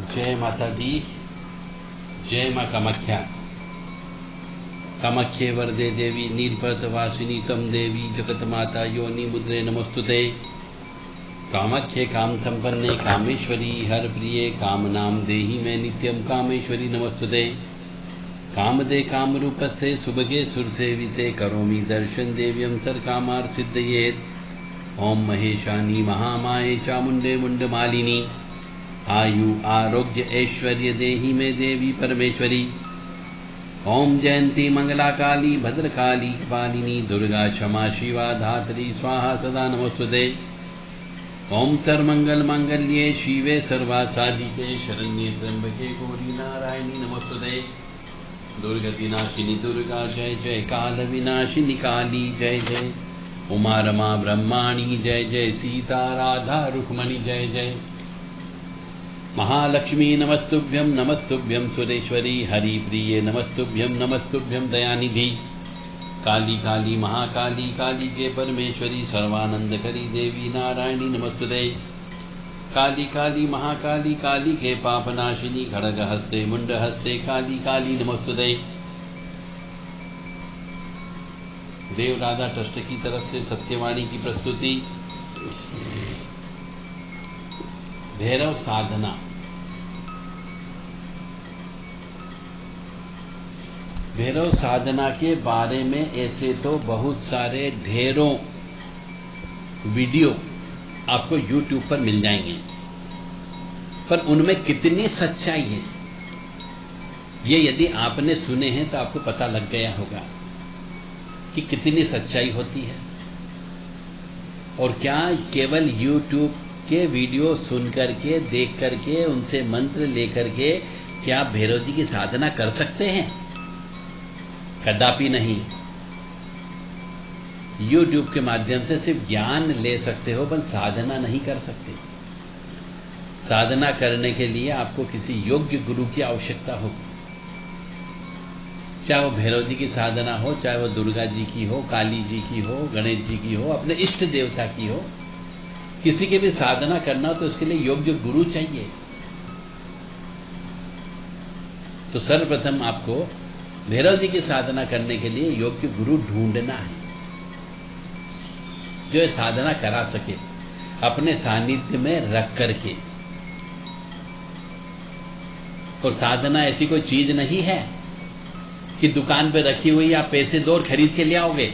जय माता दी। जय माँ कामाख्या। कामाख्ये वरदे देवी नीलपर्वतवासिनी तम देवी जगत माता योनि मुद्रे नमोस्तुते। कामाख्ये काम संपन्ने कामेश्वरी हर प्रिये काम नाम देहि में नित्यम कामेश्वरी नमोस्तुते। कामदे काम रूपस्थे सुभगे सुरसेविते करोमि दर्शन देव्यं सर्कामार सिद्धयेत्। ओम महेशानी महामाये चामुंडे मुंडमालिनी आयु आरोग्य ऐश्वर्य देहि में देवी परमेश्वरी। ओम जयंती मंगला काली भद्रकाली कपालिनी दुर्गा क्षमा शिवा धात्री स्वाहा सदा नमोस्तुते। ओम सर्वमंगल मांगल्ये शिवे सर्वासाधिके शरण्ये त्र्यंबके गौरी नारायणी नमोस्तुते। दुर्गति नाशिनी दुर्गा जय जय काल विनाशिनी काली जय जय। उमा रमा ब्रह्माणी जय जय सीता राधा रुक्मणी जय जय। महालक्ष्मी नमस्तुभ्यं सुरेश्वरी हरि प्रिये नमस्तुभ्यं दयानिधि। काली काली महाकाली काली के परमेश्वरी सर्वानंद करी देवी नारायणी नमस्तुते। काली काली महाकाली काली के पापनाशिनी खड़ग हस्ते मुंड हस्ते काली काली नमस्तुते। देव राधा ट्रस्ट की तरफ से सत्यवाणी की प्रस्तुति भैरव साधना। भैरव साधना के बारे में ऐसे तो बहुत सारे ढेरों वीडियो आपको YouTube पर मिल जाएंगे, पर उनमें कितनी सच्चाई है ये यदि आपने सुने हैं तो आपको पता लग गया होगा कि कितनी सच्चाई होती है। और क्या केवल YouTube के वीडियो सुन करके देख करके उनसे मंत्र लेकर के क्या भैरव जी की साधना कर सकते हैं? कदापि नहीं। YouTube के माध्यम से सिर्फ ज्ञान ले सकते हो, पर साधना नहीं कर सकते। साधना करने के लिए आपको किसी योग्य गुरु की आवश्यकता होगी। चाहे वो भैरव जी की साधना हो, चाहे वो दुर्गा जी की हो, काली जी की हो, गणेश जी की हो, अपने इष्ट देवता की हो, किसी की भी साधना करना हो तो उसके लिए योग्य गुरु चाहिए। तो सर्वप्रथम आपको भैरव जी की साधना करने के लिए योग्य गुरु ढूंढना है जो ये साधना करा सके अपने सानिध्य में रख करके। और साधना ऐसी कोई चीज नहीं है कि दुकान पे रखी हुई आप पैसे दो और खरीद के ले आओगे।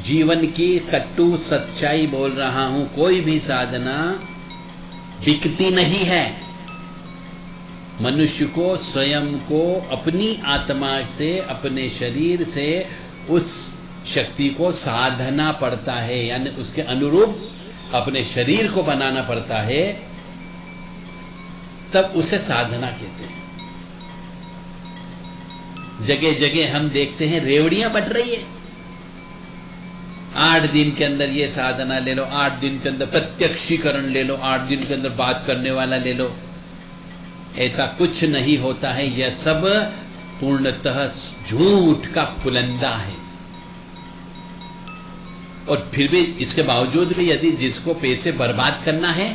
जीवन की कट्टू सच्चाई बोल रहा हूं, कोई भी साधना बिकती नहीं है। मनुष्य को स्वयं को अपनी आत्मा से, अपने शरीर से उस शक्ति को साधना पड़ता है, यानी उसके अनुरूप अपने शरीर को बनाना पड़ता है, तब उसे साधना कहते हैं। जगह जगह हम देखते हैं रेवड़ियां बट रही है। 8 दिन के अंदर ये साधना ले लो, 8 दिन के अंदर प्रत्यक्षीकरण ले लो, 8 दिन के अंदर बात करने वाला ले लो। ऐसा कुछ नहीं होता है। यह सब पूर्णतः झूठ का पुलंदा है। और फिर भी इसके बावजूद भी यदि जिसको पैसे बर्बाद करना है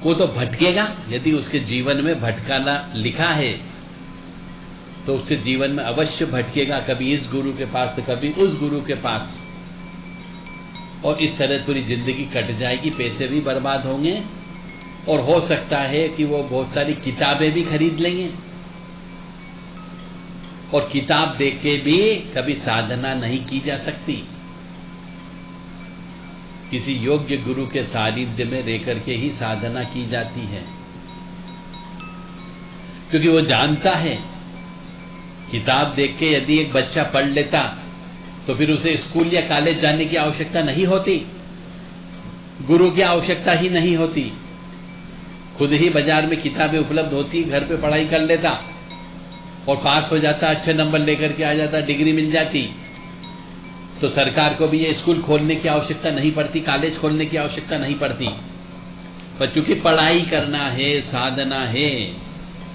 वो तो भटकेगा। यदि उसके जीवन में भटकाना लिखा है तो उसके जीवन में अवश्य भटकेगा, कभी इस गुरु के पास तो कभी उस गुरु के पास। और इस तरह पूरी जिंदगी कट जाएगी, पैसे भी बर्बाद होंगे और हो सकता है कि वो बहुत सारी किताबें भी खरीद लेंगे और किताब देख के भी कभी साधना नहीं की जा सकती। किसी योग्य गुरु के सानिध्य में रह करके ही साधना की जाती है, क्योंकि वो जानता है किताब देख के यदि एक बच्चा पढ़ लेता तो फिर उसे स्कूल या कॉलेज जाने की आवश्यकता नहीं होती, गुरु की आवश्यकता ही नहीं होती। खुद ही बाजार में किताबें उपलब्ध होती, घर पे पढ़ाई कर लेता और पास हो जाता, अच्छे नंबर लेकर के आ जाता, डिग्री मिल जाती। तो सरकार को भी ये स्कूल खोलने की आवश्यकता नहीं पड़ती, कॉलेज खोलने की आवश्यकता नहीं पड़ती। पर चूंकि पढ़ाई करना है, साधना है,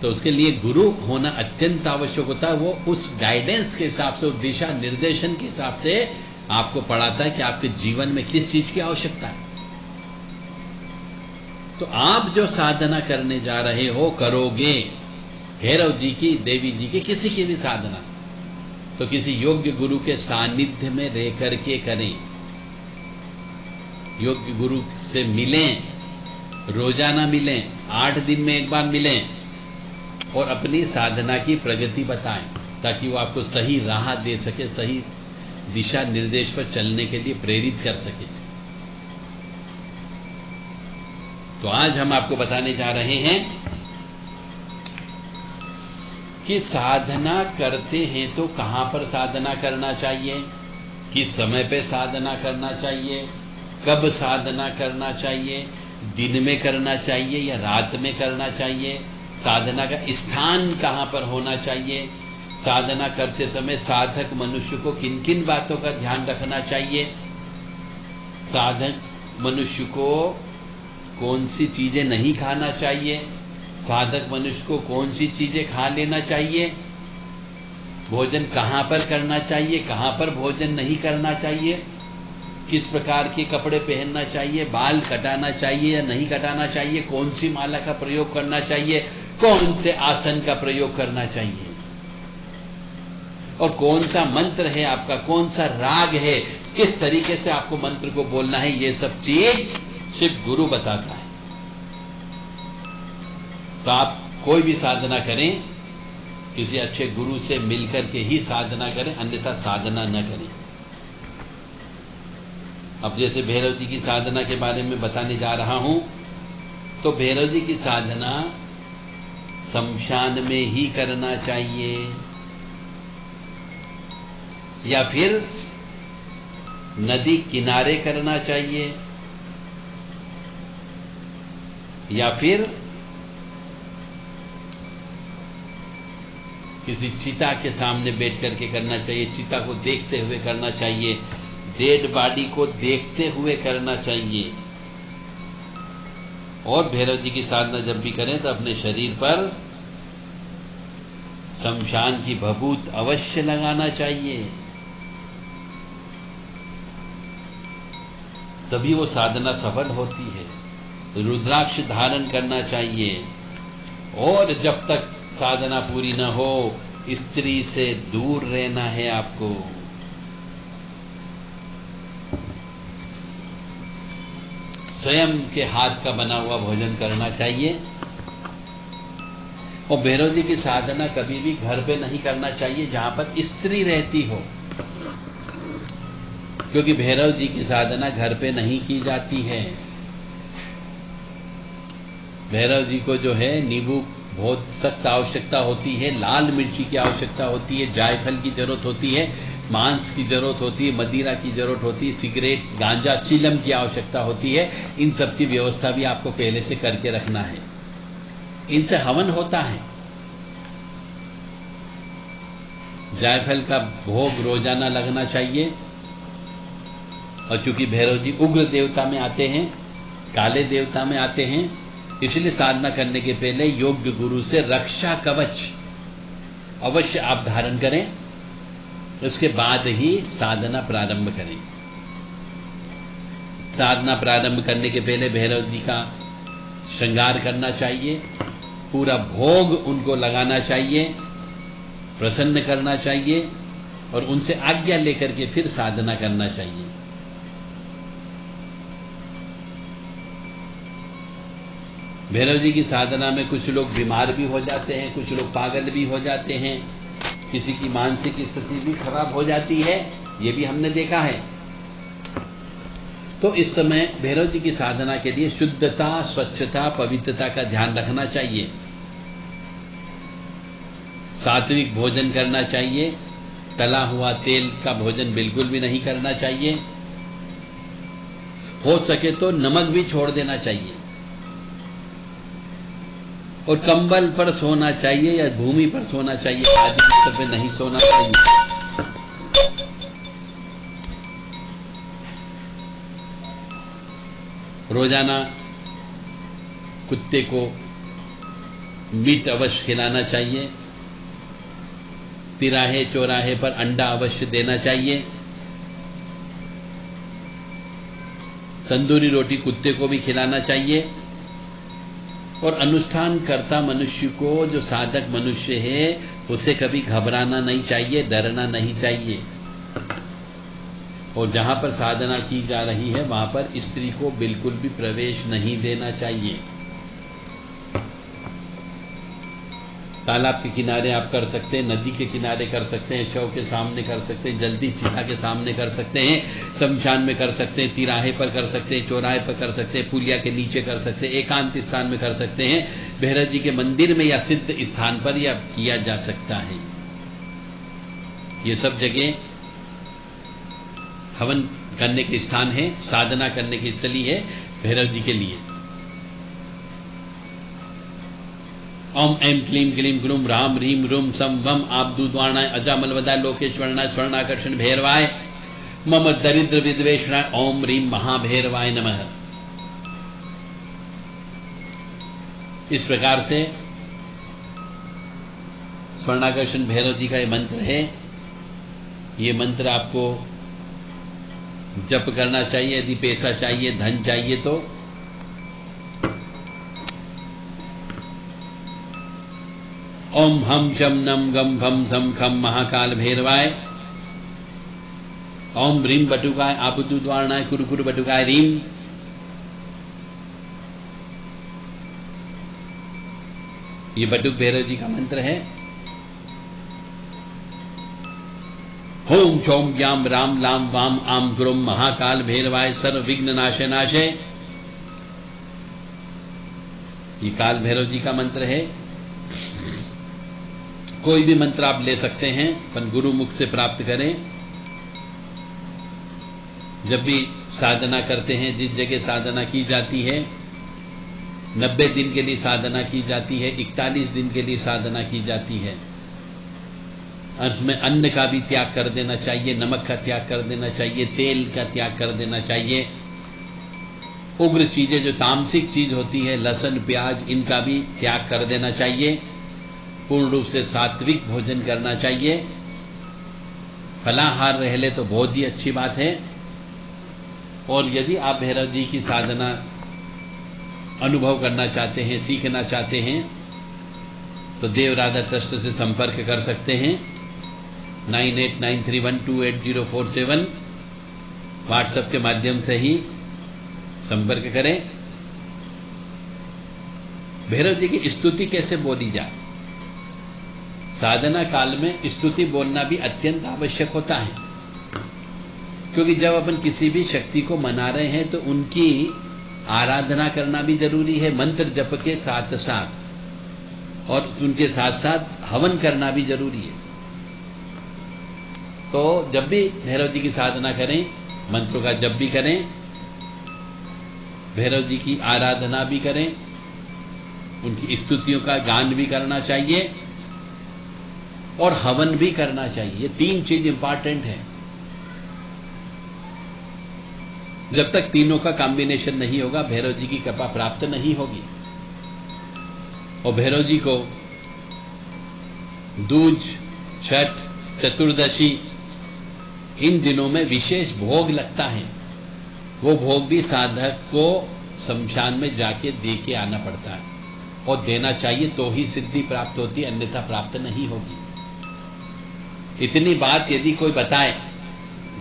तो उसके लिए गुरु होना अत्यंत आवश्यक होता है। वो उस गाइडेंस के हिसाब से, उस दिशा निर्देशन के हिसाब से आपको पढ़ाता है कि आपके जीवन में किस चीज की आवश्यकता है। तो आप जो साधना करने जा रहे हो, करोगे भैरव जी की, देवी जी की, किसी की भी साधना, तो किसी योग्य गुरु के सानिध्य में रह करके करें। योग्य गुरु से मिलें, रोजाना मिलें, 8 दिन में एक बार मिलें और अपनी साधना की प्रगति बताएं, ताकि वो आपको सही राह दे सके, सही दिशा निर्देश पर चलने के लिए प्रेरित कर सके। तो आज हम आपको बताने जा रहे हैं कि साधना करते हैं तो कहां पर साधना करना चाहिए, किस समय पे साधना करना चाहिए, कब साधना करना चाहिए, दिन में करना चाहिए या रात में करना चाहिए, साधना का स्थान कहां पर होना चाहिए, साधना करते समय साधक मनुष्य को किन किन बातों का ध्यान रखना चाहिए, साधक मनुष्य को कौन सी चीजें नहीं खाना चाहिए, साधक मनुष्य को कौन सी चीजें खा लेना चाहिए, भोजन कहां पर करना चाहिए, कहां पर भोजन नहीं करना चाहिए, किस प्रकार के कपड़े पहनना चाहिए, बाल कटाना चाहिए या नहीं कटाना चाहिए, कौन सी माला का प्रयोग करना चाहिए, कौन से आसन का प्रयोग करना चाहिए, और कौन सा मंत्र है आपका, कौन सा राग है, किस तरीके से आपको मंत्र को बोलना है, ये सब चीज सिर्फ गुरु बताता है। तो आप कोई भी साधना करें, किसी अच्छे गुरु से मिलकर के ही साधना करें, अन्यथा साधना न करें। अब जैसे भैरव जी की साधना के बारे में बताने जा रहा हूं, तो भैरव जी की साधना शमशान में ही करना चाहिए या फिर नदी किनारे करना चाहिए या फिर किसी चिता के सामने बैठ करके करना चाहिए, चिता को देखते हुए करना चाहिए, डेड बॉडी को देखते हुए करना चाहिए। और भैरव जी की साधना जब भी करें तो अपने शरीर पर शमशान की भभूत अवश्य लगाना चाहिए, तभी वो साधना सफल होती है। रुद्राक्ष धारण करना चाहिए और जब तक साधना पूरी न हो स्त्री से दूर रहना है आपको। स्वयं के हाथ का बना हुआ भोजन करना चाहिए। और भैरव जी की साधना कभी भी घर पे नहीं करना चाहिए जहां पर स्त्री रहती हो, क्योंकि भैरव जी की साधना घर पे नहीं की जाती है। भैरव जी को जो है नींबू बहुत सख्त आवश्यकता होती है, लाल मिर्ची की आवश्यकता होती है, जायफल की जरूरत होती है, मांस की जरूरत होती है, मदिरा की जरूरत होती है, सिगरेट, गांजा, चिलम की आवश्यकता होती है। इन सब की व्यवस्था भी आपको पहले से करके रखना है। इनसे हवन होता है। जायफल का भोग रोजाना लगना चाहिए। और चूंकि भैरव जी उग्र देवता में आते हैं, काले देवता में आते हैं, इसलिए साधना करने के पहले योग्य गुरु से रक्षा कवच अवश्य आप धारण करें, उसके बाद ही साधना प्रारंभ करें। साधना प्रारंभ करने के पहले भैरव जी का श्रृंगार करना चाहिए, पूरा भोग उनको लगाना चाहिए, प्रसन्न करना चाहिए और उनसे आज्ञा लेकर के फिर साधना करना चाहिए। भैरव जी की साधना में कुछ लोग बीमार भी हो जाते हैं, कुछ लोग पागल भी हो जाते हैं, किसी की मानसिक स्थिति भी खराब हो जाती है, ये भी हमने देखा है। तो इस समय भैरव जी की साधना के लिए शुद्धता, स्वच्छता, पवित्रता का ध्यान रखना चाहिए। सात्विक भोजन करना चाहिए, तला हुआ तेल का भोजन बिल्कुल भी नहीं करना चाहिए। हो सके तो नमक भी छोड़ देना चाहिए और कंबल पर सोना चाहिए या भूमि पर सोना चाहिए, आदि बिस्तर पे नहीं सोना चाहिए। रोजाना कुत्ते को मीट अवश्य खिलाना चाहिए। तिराहे चौराहे पर अंडा अवश्य देना चाहिए। तंदूरी रोटी कुत्ते को भी खिलाना चाहिए। और अनुष्ठान करता मनुष्य को, जो साधक मनुष्य है, उसे कभी घबराना नहीं चाहिए, डरना नहीं चाहिए। और जहां पर साधना की जा रही है वहां पर स्त्री को बिल्कुल भी प्रवेश नहीं देना चाहिए। तालाब के किनारे आप कर सकते हैं, नदी के किनारे कर सकते हैं, शव के सामने कर सकते हैं, जल्दी चिता के सामने कर सकते हैं, शमशान में कर सकते हैं, तिराहे पर कर सकते हैं, चौराहे पर कर सकते हैं, पुलिया के नीचे कर सकते हैं, एकांत स्थान में कर सकते हैं, भैरव जी के मंदिर में या सिद्ध स्थान पर या किया जा सकता है। ये सब जगह हवन करने के स्थान है, साधना करने की स्थली है भैरव जी के लिए। ओम ऐं क्लीं ग्लीं ग्लूं राम ह्रीं रूं सं वम आब्दुद्वाणाय अजामलवदाय लोकेश्वरणाय स्वर्णाकर्षण भैरवाय मम दरिद्र विद्वेषणाय ओम ह्रीं महाभैरवाय नमः। इस प्रकार से स्वर्णाकर्षण भैरव जी का ये मंत्र है। ये मंत्र आपको जप करना चाहिए। यदि पैसा चाहिए, धन चाहिए तो ओम हम शम नम गम भम सम खम महाकाल भैरवाय ओम ह्रीं बटुकाय आबुद्वारणाय कुरु बटुकाय ह्रीं। ये बटुक भैरव जी का मंत्र है। ओम चौम ज्ञाम राम लाम वाम आम गुरुम महाकाल भैरवाय सर्व विघ्न नाशे नाशे। ये काल भैरव जी का मंत्र है। कोई भी मंत्र आप ले सकते हैं, पर गुरु मुख से प्राप्त करें। जब भी साधना करते हैं, जिस जगह साधना की जाती है, 90 दिन के लिए साधना की जाती है, 41 दिन के लिए साधना की जाती है। अंत में अन्न का भी त्याग कर देना चाहिए, नमक का त्याग कर देना चाहिए, तेल का त्याग कर देना चाहिए। उग्र चीजें जो तामसिक चीज होती है, लहसुन प्याज, इनका भी त्याग कर देना चाहिए। पूर्ण रूप से सात्विक भोजन करना चाहिए। फलाहार रह ले तो बहुत ही अच्छी बात है। और यदि आप भैरव जी की साधना अनुभव करना चाहते हैं, सीखना चाहते हैं, तो देव राधा ट्रस्ट से संपर्क कर सकते हैं। 9893128047 व्हाट्सएप के माध्यम से ही संपर्क करें। भैरव जी की स्तुति कैसे बोली जाए? साधना काल में स्तुति बोलना भी अत्यंत आवश्यक होता है, क्योंकि जब अपन किसी भी शक्ति को मना रहे हैं तो उनकी आराधना करना भी जरूरी है, मंत्र जप के साथ साथ, और उनके साथ साथ हवन करना भी जरूरी है। तो जब भी भैरव जी की साधना करें, मंत्रों का जप भी करें, भैरव जी की आराधना भी करें, उनकी स्तुतियों का गान भी करना चाहिए और हवन भी करना चाहिए। 3 चीज इंपॉर्टेंट है। जब तक तीनों का कॉम्बिनेशन नहीं होगा, भैरव जी की कृपा प्राप्त नहीं होगी। और भैरव जी को दूज, छठ, चतुर्दशी, इन दिनों में विशेष भोग लगता है। वो भोग भी साधक को शमशान में जाके दे के आना पड़ता है, और देना चाहिए तो ही सिद्धि प्राप्त होती, अन्यथा प्राप्त नहीं होगी। इतनी बात यदि कोई बताए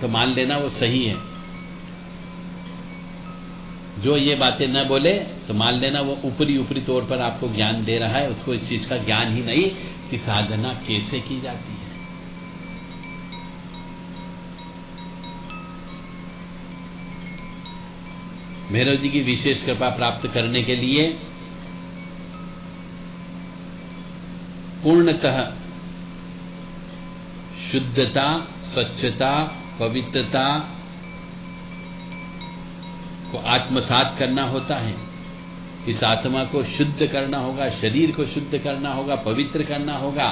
तो मान लेना वो सही है। जो ये बातें न बोले तो मान लेना वो ऊपरी तौर पर आपको ज्ञान दे रहा है, उसको इस चीज का ज्ञान ही नहीं कि साधना कैसे की जाती है। भैरव जी की विशेष कृपा प्राप्त करने के लिए पूर्णतः शुद्धता, स्वच्छता, पवित्रता को आत्मसात करना होता है। इस आत्मा को शुद्ध करना होगा, शरीर को शुद्ध करना होगा, पवित्र करना होगा,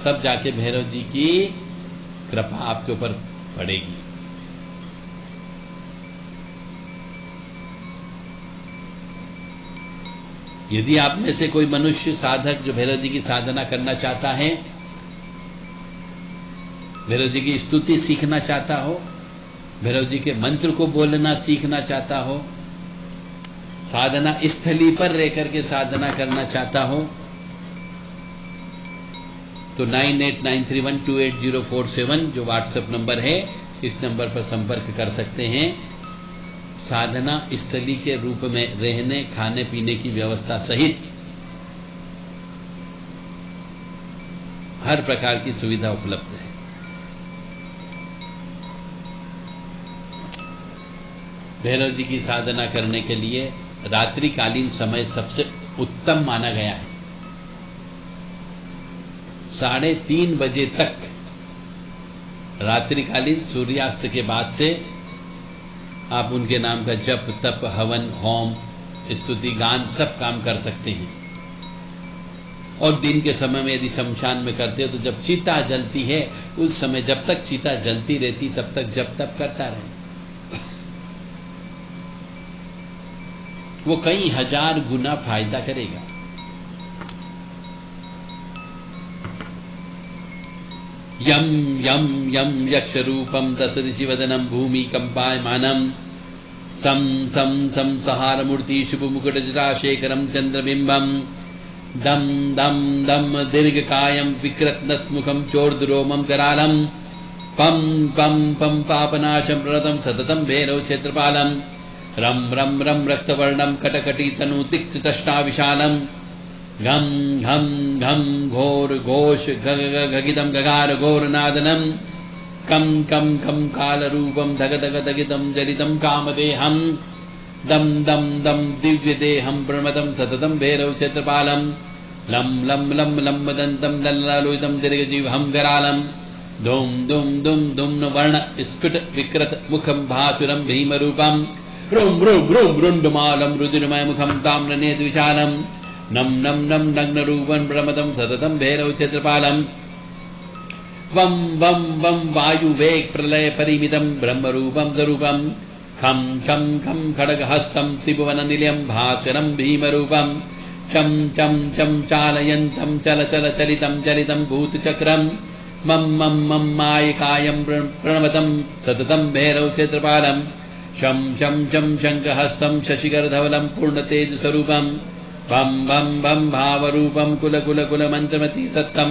तब जाके भैरव जी की कृपा आपके ऊपर पड़ेगी। यदि आप में से कोई मनुष्य साधक जो भैरव जी की साधना करना चाहता है, भैरव जी की स्तुति सीखना चाहता हो, भैरव जी के मंत्र को बोलना सीखना चाहता हो, साधना स्थली पर रह करके साधना करना चाहता हो तो 9893128047 जो व्हाट्सएप नंबर है, इस नंबर पर संपर्क कर सकते हैं। साधना स्थली के रूप में रहने खाने पीने की व्यवस्था सहित हर प्रकार की सुविधा उपलब्ध है। भैरव जी की साधना करने के लिए रात्रिकालीन समय सबसे उत्तम माना गया है। 3:30 बजे तक रात्रिकालीन सूर्यास्त के बाद से आप उनके नाम का जप तप हवन होम स्तुति गान सब काम कर सकते हैं। और दिन के समय में यदि शमशान में करते हो तो जब चिता जलती है उस समय जब तक चिता जलती रहती तब तक जप तप करता रहे। वो कई हजार गुना फायदा करेगा। यम यम यम यक्ष रूपम दश ऋषि वदनम भूमि कंपायमानम सम सम सम सहार मूर्ति शुभ मुकुट जटाशेखरम चंद्रबिंबम दम दम दम दीर्घ कायम विकृत मुखम चोर्दरोमम करालम पम पम पम पापनाशम प्रणतम सततम भैरव क्षेत्रपालम रम रम रम रक्तवर्णम कटकटी तनु तिक्त तष्टा विशालम घम घम घम घोर घोष गगिदम गगार घोर नादनम कम कम कम काल रूपम धग धग धगितम जलितम कामदेहम दम दम दम दिव्य देहम प्रणमतम सततम भैरव क्षेत्रपालम लम लम लम लम मदंतम लल्लालोहितम दीर्घजीवहम गरालम धूम धूम धूम धूम वर्ण स्फुट विकृत मुखम भासुरम भीमरूपम रूम रूम रूम रुंडमालम रुद्रमय मुखम ताम्रनेत्र विशालम नम नम नम नग्न रूपम प्रणमतम सततम भैरव क्षेत्रपालम वम वम वम वायु वेग प्रलय परिमितम ब्रह्म रूपम स्वरूपम खम खम खम खड़ग हस्तम त्रिभुवन निलयम भास्वरम भीमरूपम चम चम चम चालयंतम चल चल चलितम चलितम भूतचक्रम मम मम मम मायकायम प्रणवतम सततम भैरव क्षेत्रपालम शम शम शम शंखहस्तं शशिकरधवलं पूर्णतेज स्वरूपम भम भम भम भावरूपम कुल कुल कुल मंत्रमती सत्तम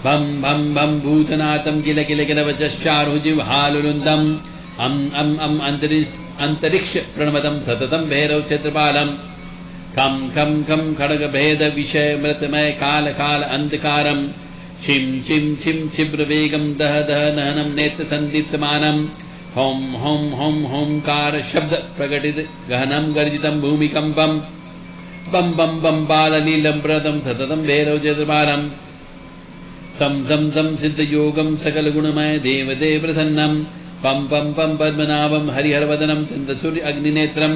भम भम भम भूतनाथम किल किल किल वचश्चारुजिह्वालुरुन्दम अम अंतरिक्ष प्रणमतम सततम भैरव क्षेत्रपालम खम खम खम खड़ग भेद विषय मृतमय काल काल अंधकारम छिम छिम छिम छिब्र वेगम दह दह नहनम नेत्र संदिप्तमानम होम होम होम होमकार शब्द प्रकटित गहनम गर्जितम भूमिकंपम बम बम बम बाल नीलम प्रदम सततम भैरव क्षेत्रपालम सम सम सम सिद्ध योगम सकल गुणमय देव देव प्रसन्नम पम पम पम पद्मनाभम हरिहरवदनम चंद्रसूर्य अग्निनेत्रम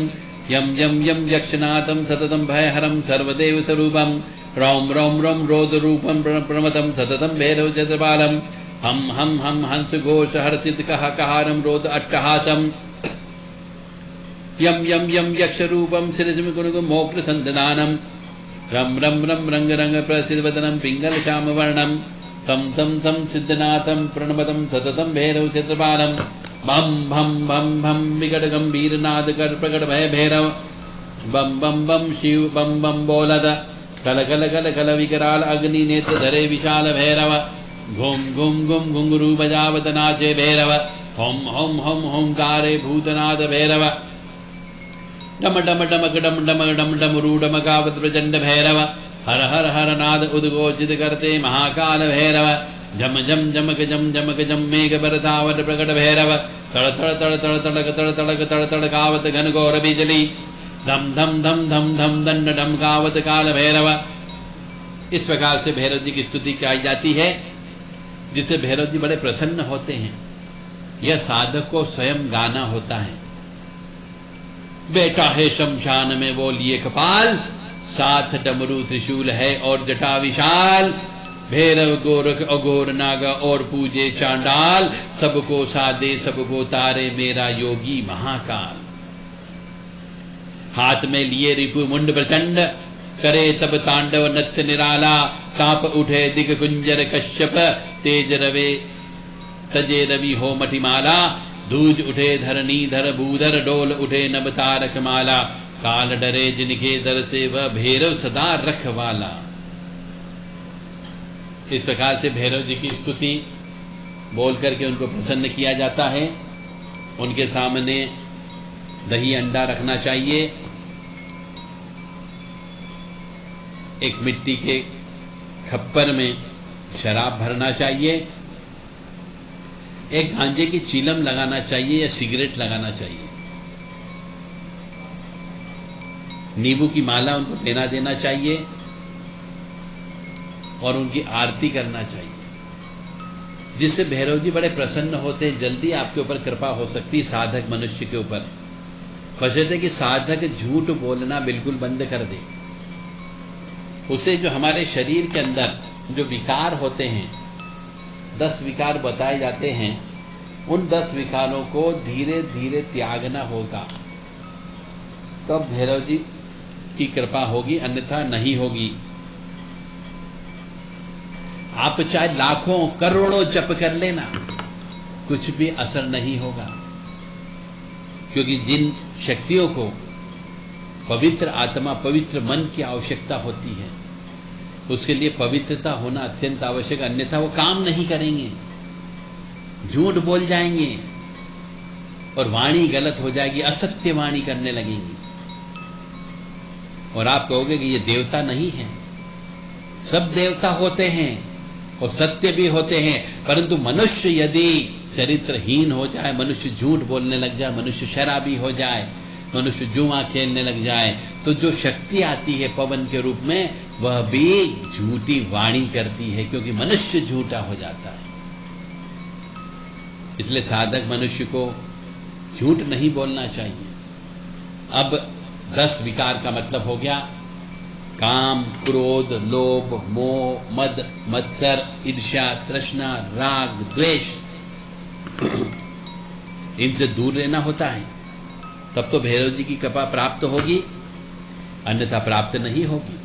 यम यम यम यक्षनाथम सततम भयहरम सर्वदेव स्वरूपम रोम रोम रोम रोद रूपम प्रणमतम सततम भैरव क्षेत्रपालम हम हंस घोष हर्षित कहारम रोद अट्टहासम यम यम यम यक्ष रूपम सिरजम गुणगुम मोक्ष संददानम रम रम रम रंग रंग प्रसिद्ध वदनम पिंगल श्याम वर्णम सम सम सम सिद्धनाथम प्रणमतम सततम भैरव क्षेत्रपालम भम भम भम भम विकट गंभीर नाद कर प्रकट भय भैरव बम बम बम शिव बम बम बोलद कल कल कल कल विकराल अग्नि नेत्र धरे विशाल भैरव घुम घुम घुम घुंगरू बजावत नाचे भैरव होम होम होम होमकारे भूतनाथ भैरव डम डम डमक डम डम डम डम रूडमकावत प्रचंड भैरव हर हर हर नाद उद्घोषित करते महाकाल भैरव झम झम जमक जम जमक जम मेघ बरसावत प्रकट भैरव तड़ तड़ तड़ तड़ तड़क तड़ तड़क तड़ तड़कावत घन घोर बिजली धम धम धम धम धम दंड ढमकावत काल भैरव। इस प्रकार से भैरव जी की स्तुति की जाती है, जिससे भैरव जी बड़े प्रसन्न होते हैं। यह साधक को स्वयं गाना होता है। बेटा है शमशान में वो लिए कपाल, साथ डमरू त्रिशूल है और जटा विशाल, भैरव गोरख अघोर नागा और पूजे चांडाल, सबको साधे सबको तारे मेरा योगी महाकाल। हाथ में लिए रिपु मुंड प्रचंड, करे तब तांडव नृत्य निराला, काप उठे दिग कुंजर कश्यप, तेज रवे तजे रवि हो मटिमाला, धूज उठे धरनी धर भूधर, डोल उठे नभ तारक माला, काल डरे जिनके दर से वह भैरव सदा रखवाला। इस प्रकार से भैरव जी की स्तुति बोल करके उनको प्रसन्न किया जाता है। उनके सामने दही अंडा रखना चाहिए, एक मिट्टी के खप्पर में शराब भरना चाहिए, एक गांजे की चीलम लगाना चाहिए या सिगरेट लगाना चाहिए, नींबू की माला उनको पहना देना चाहिए और उनकी आरती करना चाहिए, जिससे भैरव जी बड़े प्रसन्न होते हैं। जल्दी आपके ऊपर कृपा हो सकती है साधक मनुष्य के ऊपर। बशर्ते कि साधक झूठ बोलना बिल्कुल बंद कर दे। उसे जो हमारे शरीर के अंदर जो विकार होते हैं, 10 विकार बताए जाते हैं, उन 10 विकारों को धीरे धीरे त्यागना होगा, तब भैरव जी की कृपा होगी, अन्यथा नहीं होगी। आप चाहे लाखों करोड़ों जप कर लेना, कुछ भी असर नहीं होगा, क्योंकि जिन शक्तियों को पवित्र आत्मा, पवित्र मन की आवश्यकता होती है, उसके लिए पवित्रता होना अत्यंत आवश्यक, अन्यथा वो काम नहीं करेंगे, झूठ बोल जाएंगे और वाणी गलत हो जाएगी, असत्य वाणी करने लगेंगी और आप कहोगे कि ये देवता नहीं है। सब देवता होते हैं और सत्य भी होते हैं, परंतु मनुष्य यदि चरित्रहीन हो जाए, मनुष्य झूठ बोलने लग जाए, मनुष्य शराबी हो जाए, मनुष्य जुआ खेलने लग जाए, तो जो शक्ति आती है पवन के रूप में, वह भी झूठी वाणी करती है, क्योंकि मनुष्य झूठा हो जाता है। इसलिए साधक मनुष्य को झूठ नहीं बोलना चाहिए। अब 10 विकार का मतलब हो गया काम, क्रोध, लोभ, मोह, मद, मत्सर, ईर्ष्या, तृष्णा, राग, द्वेष। इनसे दूर रहना होता है, तब तो भैरव जी की कृपा प्राप्त होगी, अन्यथा प्राप्त नहीं होगी।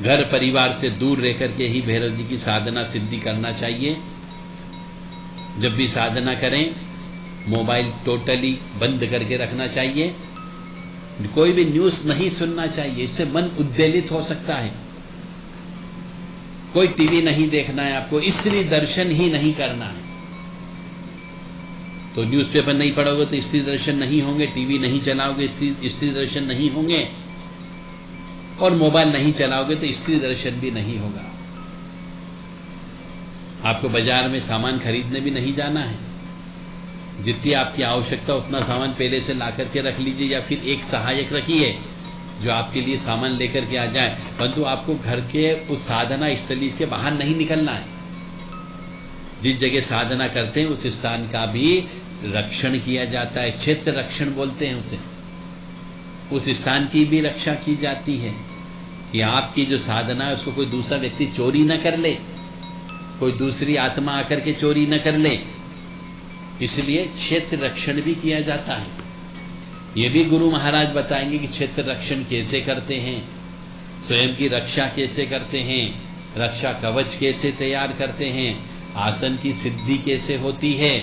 घर परिवार से दूर रह करके ही भैरव जी की साधना सिद्धि करना चाहिए। जब भी साधना करें, मोबाइल टोटली बंद करके रखना चाहिए, कोई भी न्यूज़ नहीं सुनना चाहिए, इससे मन उद्वेलित हो सकता है। कोई टीवी नहीं देखना है आपको, स्त्री दर्शन ही नहीं करना है। तो न्यूज़पेपर नहीं पढ़ोगे तो स्त्री दर्शन नहीं होंगे, टीवी नहीं चलाओगे स्त्री दर्शन नहीं होंगे, और मोबाइल नहीं चलाओगे तो स्त्री दर्शन भी नहीं होगा। आपको बाजार में सामान खरीदने भी नहीं जाना है। जितनी आपकी आवश्यकता उतना सामान पहले से ला करके रख लीजिए, या फिर एक सहायक रखिए जो आपके लिए सामान लेकर के आ जाए, परंतु आपको घर के उस साधना स्थली के बाहर नहीं निकलना है। जिस जगह साधना करते हैं उस स्थान का भी रक्षण किया जाता है, क्षेत्र रक्षण बोलते हैं उसे। उस स्थान की भी रक्षा की जाती है कि आपकी जो साधना है उसको कोई दूसरा व्यक्ति चोरी न कर ले, कोई दूसरी आत्मा आकर के चोरी न कर ले, इसलिए क्षेत्र रक्षण भी किया जाता है। ये भी गुरु महाराज बताएंगे कि क्षेत्र रक्षण कैसे करते हैं, स्वयं की रक्षा कैसे करते हैं, रक्षा कवच कैसे तैयार करते हैं, आसन की सिद्धि कैसे होती है।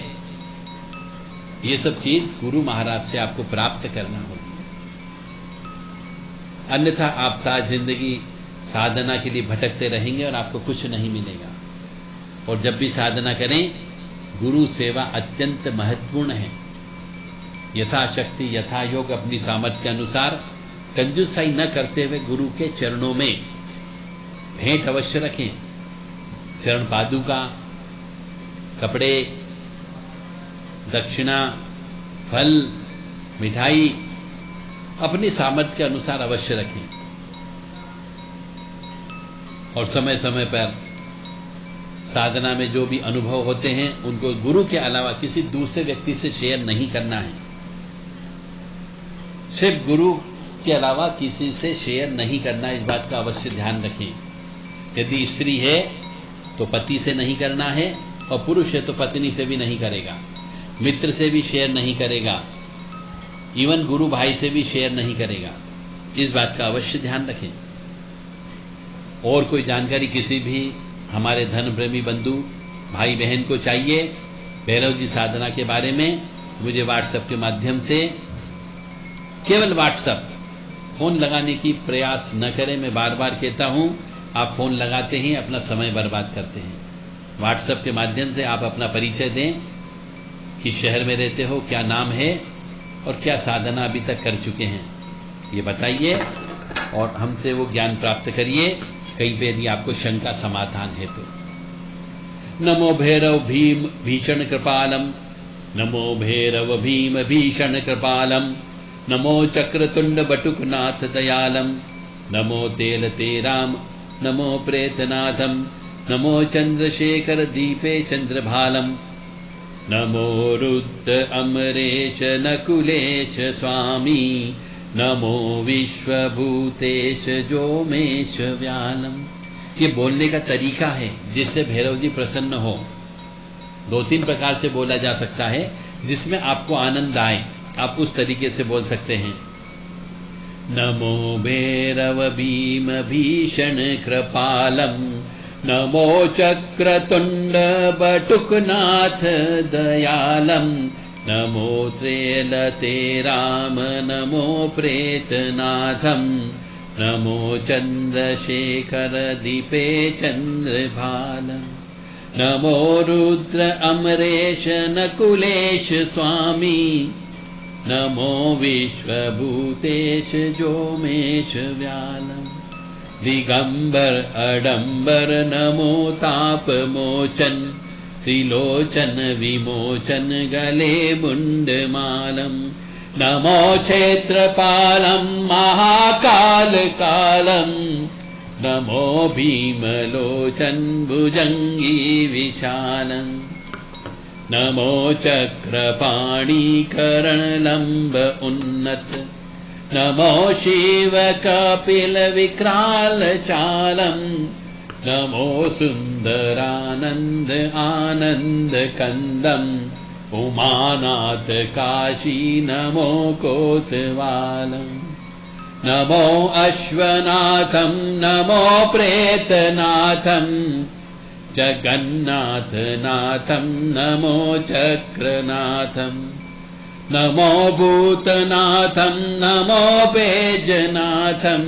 ये सब चीज गुरु महाराज से आपको प्राप्त करना होगी, अन्यथा आप ताज जिंदगी साधना के लिए भटकते रहेंगे और आपको कुछ नहीं मिलेगा। और जब भी साधना करें, गुरु सेवा अत्यंत महत्वपूर्ण है। यथाशक्ति यथा योग अपनी सामर्थ्य के अनुसार कंजूसाई न करते हुए गुरु के चरणों में भेंट अवश्य रखें। चरण पादुका, कपड़े, दक्षिणा, फल, मिठाई अपनी सामर्थ्य के अनुसार अवश्य रखें। और समय समय पर साधना में जो भी अनुभव होते हैं उनको गुरु के अलावा किसी दूसरे व्यक्ति से शेयर नहीं करना है। सिर्फ गुरु के अलावा किसी से शेयर नहीं करना, इस बात का अवश्य ध्यान रखें। यदि स्त्री है तो पति से नहीं करना है, और पुरुष है तो पत्नी से भी नहीं करेगा, मित्र से भी शेयर नहीं करेगा, इवन गुरु भाई से भी शेयर नहीं करेगा। इस बात का अवश्य ध्यान रखें। और कोई जानकारी किसी भी हमारे धन प्रेमी बंधु भाई बहन को चाहिए भैरव जी साधना के बारे में मुझे व्हाट्सएप के माध्यम से, केवल व्हाट्सएप, फोन लगाने की प्रयास न करें। मैं बार बार कहता हूं, आप फोन लगाते ही अपना समय बर्बाद करते हैं। व्हाट्सएप के माध्यम से आप अपना परिचय दें, किस शहर में रहते हो, क्या नाम है और क्या साधना अभी तक कर चुके हैं, ये बताइए और हमसे वो ज्ञान प्राप्त करिए। कहीं पे यदि आपको शंका समाधान है तो। नमो भैरव भीम भीषण कृपालम, नमो भैरव भीम भीषण कृपालम, नमो चक्रतुंड बटुकनाथ दयालम, नमो तेल तेराम, नमो प्रेतनाथम, नमो चंद्रशेखर दीपे चंद्रभालम, नमो रुद्र अमरेश नकुलेश स्वामी, नमो विश्वभूतेश जोमेश व्यालम। ये बोलने का तरीका है जिससे भैरव जी प्रसन्न हो। 2-3 प्रकार से बोला जा सकता है जिसमें आपको आनंद आए, आप उस तरीके से बोल सकते हैं। नमो भैरव भीम भीषण कृपालम, नमो चक्रतुंड बटुकनाथ दयालम, नमो त्रैलतेराम, नमो प्रेतनाथम, नमो चंद्रशेखर दीपे चंद्रभालम, नमो रुद्र अमरेश नकुलेश स्वामी, नमो विश्वभूतेश जोमेश व्यालम, दिगंबर अडंबर नमो तापमोचन, त्रिलोचन विमोचन गले मुंडमालम, नमो क्षेत्रपालम महाकाल कालम, नमो भीमलोचन भुजंगी विशालम, नमो चक्रपाणि करणलंब उन्नत, नमो शिव कपिल विक्राल चालम, नमो सुंदरानंद आनंद कंदम, उमानाथ काशी नमो कोतवालम, नमो अश्वनाथम, नमो प्रेतनाथम, जगन्नाथ नाथम, नमो चक्रनाथम, नमो भूतनाथम, नमो बेजनाथम,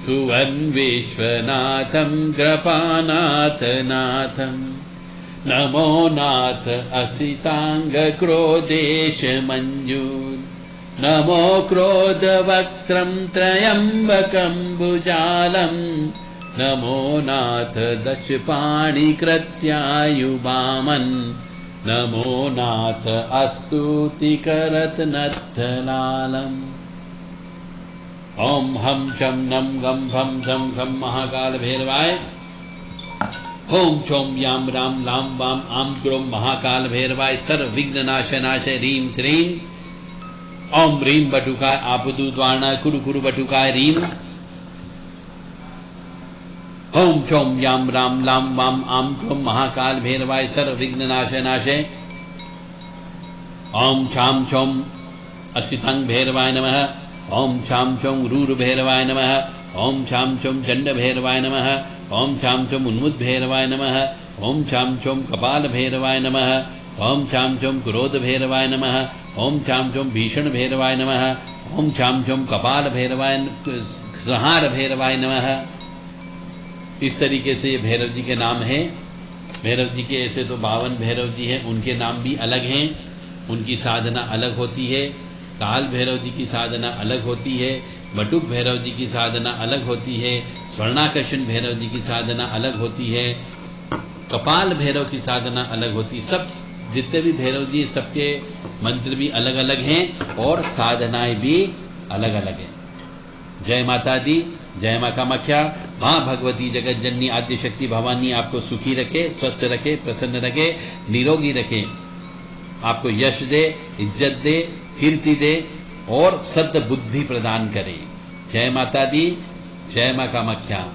सुवर्ण विश्वनाथम कृपानाथ नाथम, नमो नाथ असितांग क्रोधेश मंजूर, नमो क्रोधवक्त्रम त्रयंबकं भुजालम, नमो नाथ दशपाणि कृत्यायुबामन, नमो नाथ अस्तुतिकरत्नस्थलालम। ओम हम शम नम गम भम झम घम महाकाल भैरवाय। ओम छोम याम राम लाम वाम आम क्रोम महाकाल भैरवाय सर्व विघ्न नाश नाशय रीम श्रीम। ओम रीम बटुकाय आपदु द्वाणा कुरु कुरु बटुकाय रीम। ओम छोम याम राम लाम वाम आम क्रोम महाकाल भैरवाय सर्व विघ्न नाशय नाशय। ओम छाम छोम असितंग भैरवाय नमः। ओम छाम छोम रूर भैरवाय नमः। ओम छाम छोम चंड भैरवाय नमः। ओम छाम छोम उन्मुद भैरवाय नमः। ओम छाम छोम कपाल भैरवाय नमः। ओम छाम छोम क्रोध भैरवाय नमः। ओम छाम छोम भीषण भैरवाय नमः। ओम छाम छोम कपाल भैरवाय संहार भैरवाय नमः। इस तरीके से ये भैरव जी के नाम हैं। भैरव जी के ऐसे तो 52 भैरव जी हैं, उनके नाम भी अलग हैं, उनकी साधना अलग होती है। काल भैरव जी की साधना अलग होती है, बटुक भैरव जी की साधना अलग होती है, स्वर्णाकर्षण भैरव जी की साधना अलग होती है, कपाल भैरव की साधना अलग होती है। सब जितने भी भैरव जी सबके मंत्र भी अलग अलग हैं और साधनाएं भी अलग अलग हैं। जय माता दी, जय मां कामाख्या। मां भगवती जगत जननी आद्य शक्ति भवानी आपको सुखी रखे, स्वस्थ रखे, प्रसन्न रखे, निरोगी रखे, आपको यश दे, इज्जत दे, कीर्ति दे और सद्बुद्धि प्रदान करे। जय माता दी, जय मां कामाख्या।